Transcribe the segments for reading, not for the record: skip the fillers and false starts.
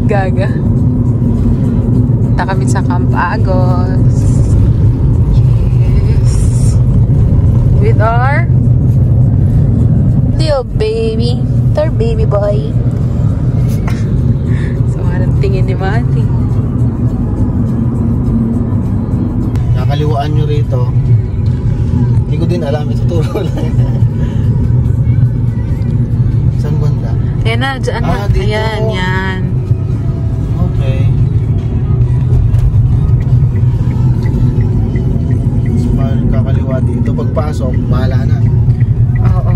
Gaga. Punta kami sa Camp Agos. Yes. With our little baby. With our baby boy. So, anong tingin ni Mati? Nakaliwaan nyo rito. Hindi ko din alam. Ituturo lang. Saan banda? Ayan na, dyan na. Dito. Ayan, yan. Okay. So, kakaliwa dito. Pagpasok, bahala na. Oo.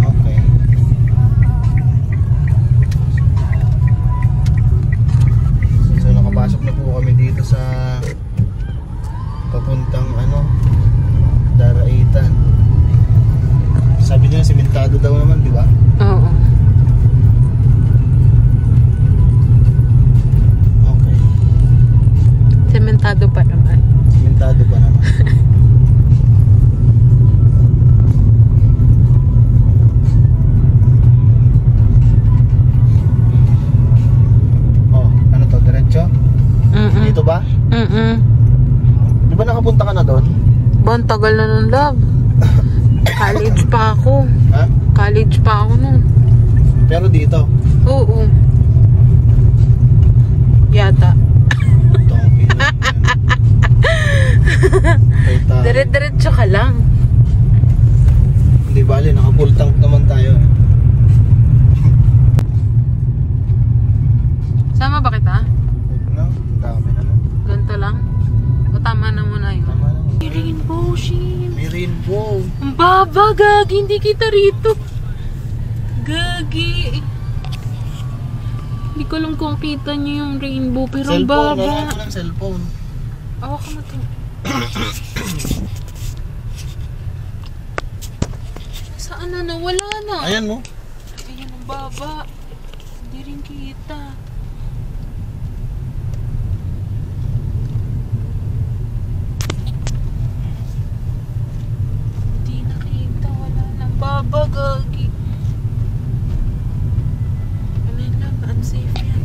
Okay. So, nakapasok na po kami dito sa papuntang Daraitan. Sabi niya, simentado daw naman, di ba? Oo. Okay. Sementado pa naman. Simentado pa naman. Oh, ano to? Diretso? Dito ba? Di ba nakapunta ka na doon? Ba, ang tagal na nun, love. College pa ako. Ha? College pa ako nun. Pero dito? Oo. Yata. Dire-diretso ka lang. Hindi bali, naka-full tank naman tayo. Sama ba kita? No, dami na no. Ganito lang? O tama na muna yun? Tama na. May rainbow, shit. May rainbow. Ang baba, gagi. Hindi kita rito. Gagi. Hindi ko lang kung kita niyo yung rainbow, pero ang Cellphone, baba. wala ko ng cellphone. Awa ka mo to. Saan na? Nawala na. Ayan mo. Ayan ang baba. Hindi rin kita. Hindi nakita. Wala na. Baba, gagi. Ano yun lang? Unsafe yan.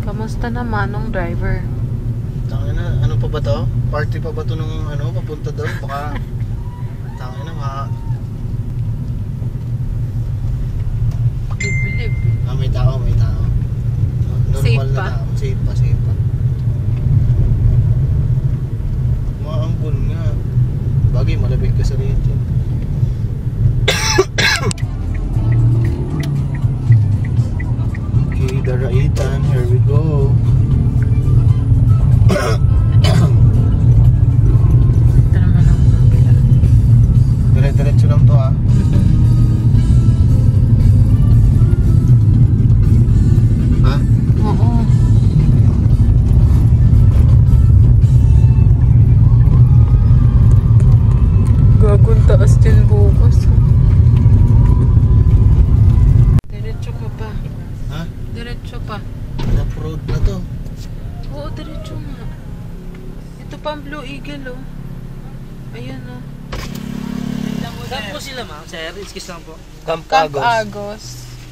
Kamusta naman ng driver? Tangina, ano pa ba to? Party pa ba to nung papunta doon? Baka tangina Liblib. may tao, may tao. Normal Safe na pa? tao. Safe pa, safe pa. Maambon nga. Bagay, malapit ka sa rito. Okay, Daraitan, here we go. Ito naman ang kabila. Dire-diretso lang to ha. Ha? Oo. Gagawin taas din bukas. Diretso ka pa. Ha? Diretso pa. Off-road na to. Oo, diretso nga. Ito pa ang Blue Eagle, oh. Ayan, oh. Saan po sila, ma'am? Sir, excuse lang po. Camp Camp Agos. Agos.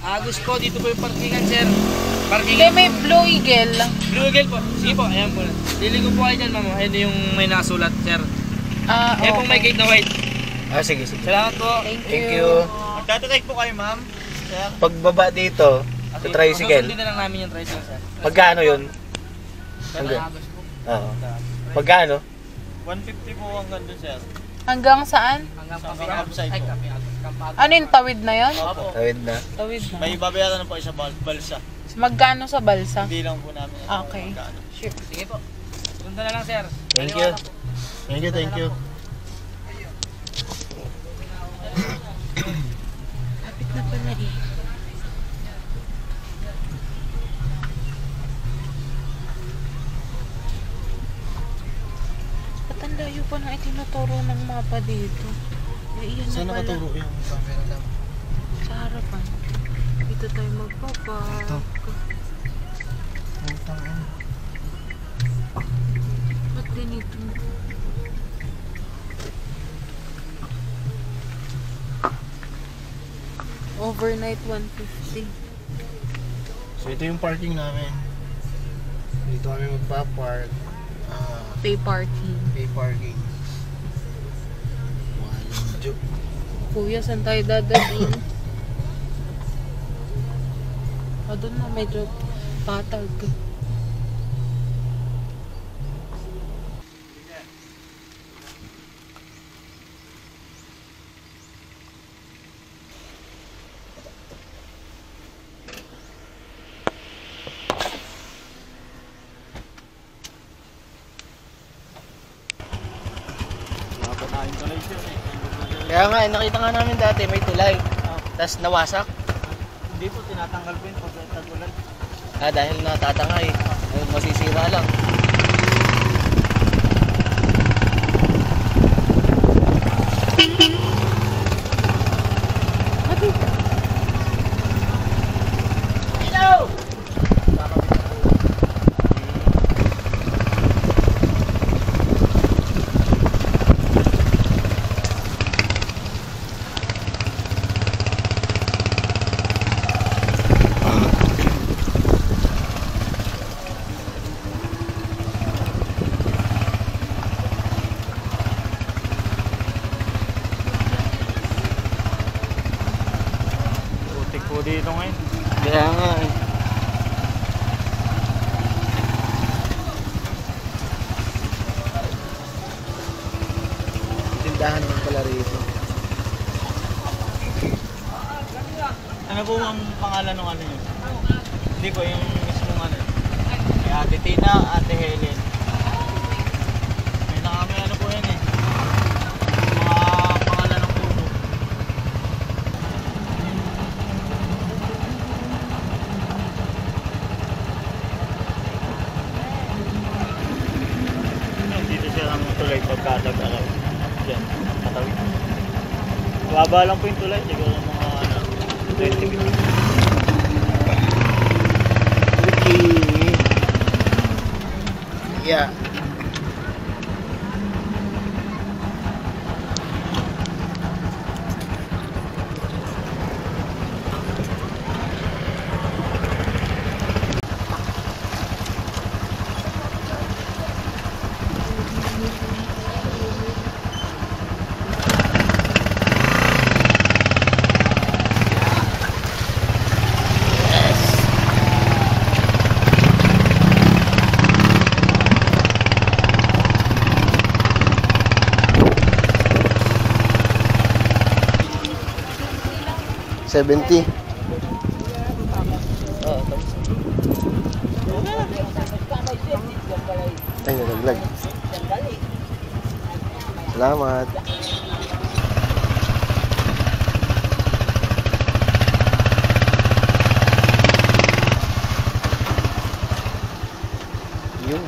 Agos po, dito po yung parkingan, sir. Hindi, Parkingan. may Blue Eagle. Blue Eagle po. Sige po, ayan po. Liligo po kayo dyan, ma'am. Ayan yung may nasulat, sir. Ah, Ayan pong may gate na white. Sige. Salamat po. Thank you. Magtatatake po kayo, ma'am. Sir. Pagbaba dito, sa tricycle. Susundin na lang namin yung tricycle, sir. Pagkano yun? Sir, Hanggang? Agos po. Oo. Pagkano? 150 po hanggang doon, sir. Hanggang saan? Hanggang Sa Cafe outside Ay, po. Cafe Agos. Camp Agos. Ano yung tawid na yon? Opo. Tawid na. Tawid na. May babayaran na po isa balsa. Magkano sa balsa? Hindi lang po namin. Okay. magkano. Sure. Sige po. Sundan na lang, sir. Thank Kaliwa you. lang po. Thank you. Kapit na pala eh. Ba't ang layo pa na itinuturo ng mapa dito? Eh, iyan Saan na pala. nakaturo yung camera lang? Sa harapan. Dito tayo magpapark. Ito. Putang ina. Ba't ganito? Overnight 150. So ito yung parking namin. Dito kami magpa-park. Pay parking. Pay parking. Walang joke. Kuya, saan tayo dadalhin? Doon na medyo patag. Kaya nga, nakita nga namin dati may tulay. Tapos nawasak. Hindi po, tinatanggal po yun pag tagulan. Dahil natatangay. Masisira lang. Po dito ngayon. Kaya nga eh. Tindahan ng pala rito. Ano po ang pangalan ng ano nyo? Hindi po, yung mismong ano. May Ate Tina, Ate Helen. May ano po yan eh. Mga pangalan ng puno. Dito siya ang tulay pagkatag-araw. Diyan, katawid. Baba lang po yung tulay, siguro mga 20 minutes. Okay. Yeah. $70. Ay, nag-vlog. Salamat. Yun.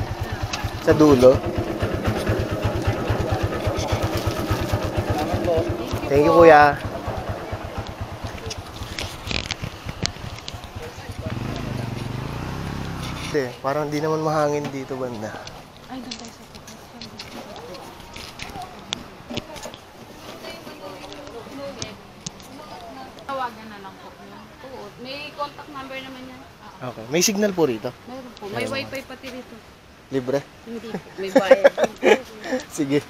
Sa dulo. Thank you, kuya. Parang di naman mahangin dito banda. Ay, doon tayo sa taas. Tawagan na lang po. Oo, may contact number naman yan. Okay. May signal po rito. Meron po. May wifi pati rito. Libre? Hindi po. May bayad. Sige.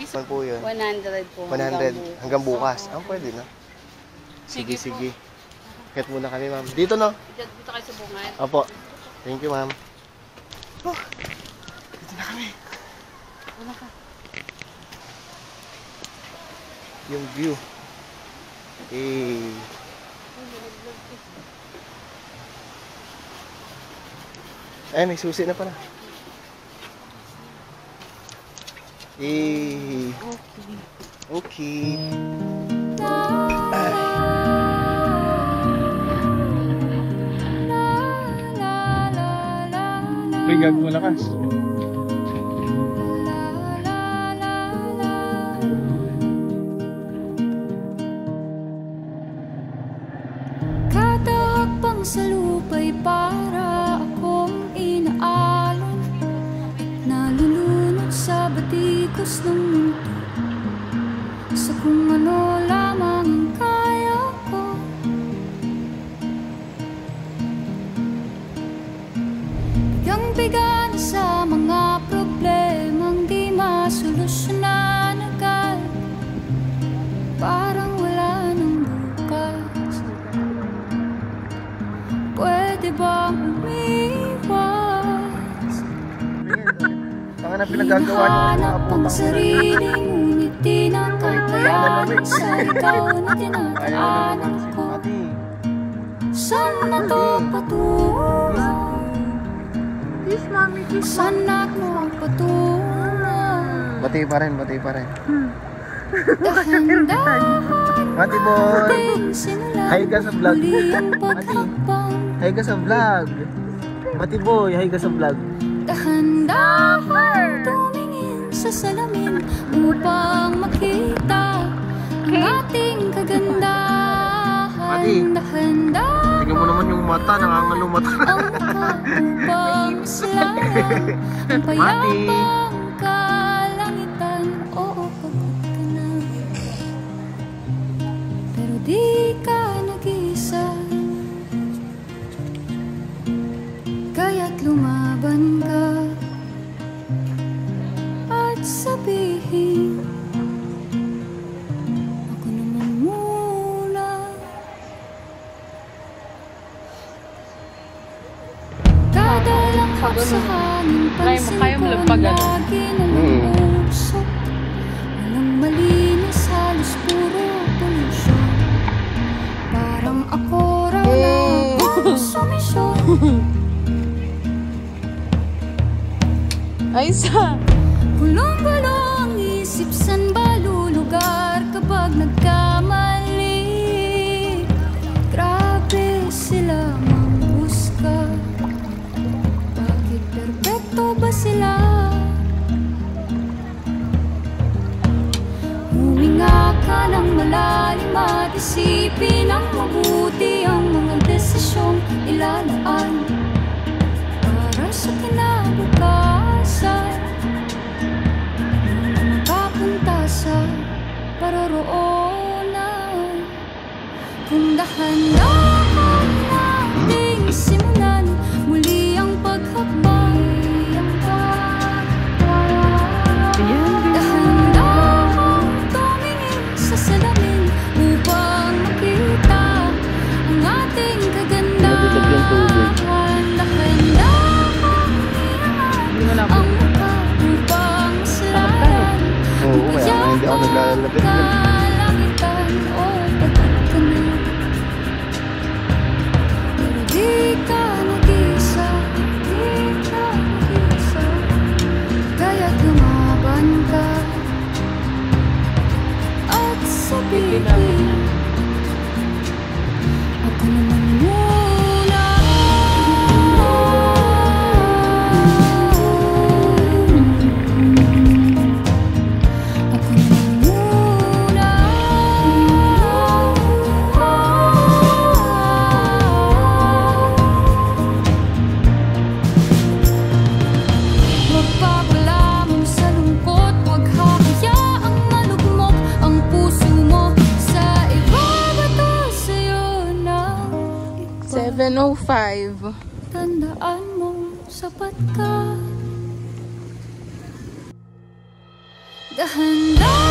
Saan po yun? 100 po. 100. Hanggang bukas. Ah, pwede na. Sige, sige. Ket muna kami, ma'am. Dito, no? Dito kayo sa bungad. Opo. Thank you, ma'am. Oh, dito na kami. Wala ka. Yung view. Ay, may susi na pala. Okay. Ay. Bigag mo lakas. Katahakbang sa lupa'y para akong inaalon, nalulunod sa batikos ng mundo, sa kung ano lamang ang kaya ko. na pinagagawa niyo ng mga Hanap ang putang sarili, ngunit di nakakayanan sa ikaw na tinataanan ko. Mati. Saan na to patungo? Kiss, mami, kiss. Saan ako patungo? Bati pa rin, bati pa rin. Dahan-dahan Mati boy. ating simulan. Hi ka sa vlog. Muli ang Mati. paghakbang. Hi ka sa vlog. Mati boy, hi ka sa vlog. Dahan-dahan tumingin sa salamin upang makita ang ating kagandahan. Mati. Dahan-dahan Tingnan mo naman yung mata, nangangalo mata. ang mukha upang maslahan ang payapang kalangitan. Oo, pagod ka na, pero di ka nag-isa. Kaya't lumaban ka at sabihin, ako naman muna. Kada langhap sa hangin, pansin Kaya mo ko lang pag ano. lagi nalang usok. Walang malinis, halos puro pollution. Parang ako raw na sumisyon. Ay, sa. Gulong-gulong isip, san ba lulugar kapag nagkamali? Grabe sila manghusga. Bakit perpekto ba sila? Huminga ka ng malalim at isipin ng mabuti ang mga desisyong ilalaan para sa kinabukasan. Makapunta sa paroroonan. Kung dahan-dahan nating simulan muli ang paghakbang. Dahan-dahan tumingin sa salamin upang makita ang ating kagandahan. Dahan-dahan ang mukha upang maslahan Oo, kaya nga hindi ako naglalapit dyan. kalangitan. O pagod ka na, pero di ka nag-isa. Di ka nag-isa. Kaya't lumaban ka at sabihin, ako naman muna. Ako naman muna. Huwag papalamon sa lungkot, huwag hahayaang malugmok ang puso mo sa ibabato sa'yo ng iba. 7:05. Tandaan mo, sapat ka. Dahan-dahan